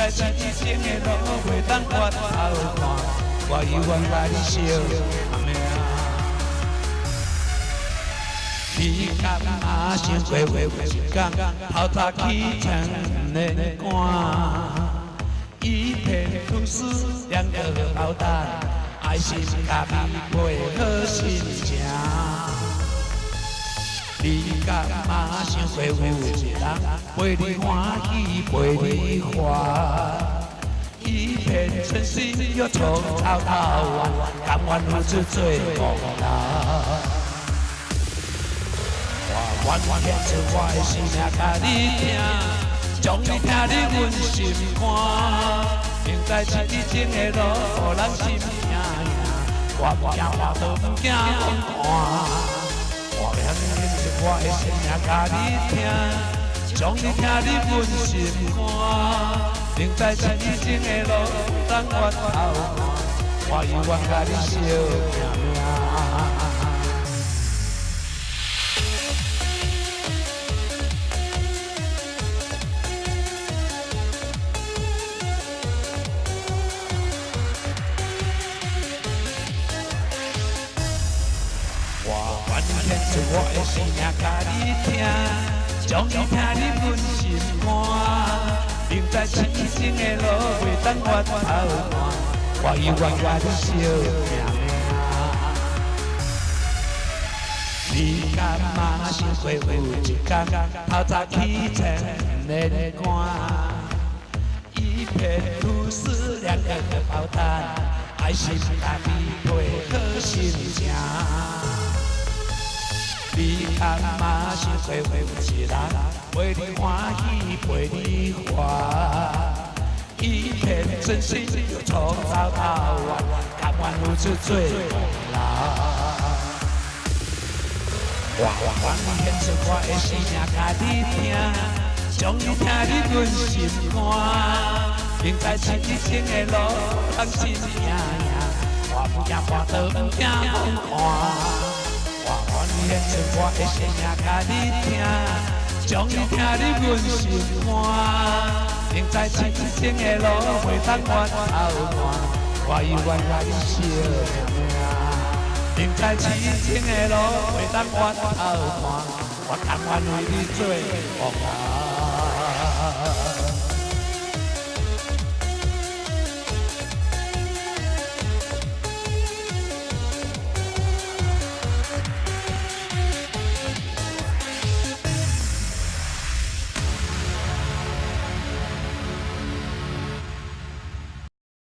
在痴情的路袂当回头看，我永远甲你相命。你敢若想过有一天，透早起床的汗，一片土丝两个包蛋，爱心甲你配好心情。你敢若想过有一人陪你欢喜陪你欢，一片真心又从头到尾，甘愿付出做功劳。我愿献出我的生命甲你听，将你听入阮心肝。明知痴情的路，予人心痛痛，我不惊花都不惊风寒。我愿献出我的生命甲你听，将你听入阮心肝。明知痴情的路，当我头看，我永远甲你相命。献出我的生命甲你听，将你听入阮心肝。明知痴情的路袂当回头看，我永远甲你相命。你敢若想过有一天，透早起床连汗，一片土丝两个包蛋，爱心甲你配好心情。你敢若想过有一人陪你欢喜陪你欢，一片真心又从头到尾，甘愿付出做功劳。我愿献出我的生命甲你听，将你听入阮心肝。明知痴情的路，人心痛痛，我不惊花都不惊风寒。我愿献出我的生命甲你听，将你听入阮心肝。明知痴情的路袂当回头看，我永远甲你相命。明知痴情的路袂当回头看，我甘愿为你做功劳。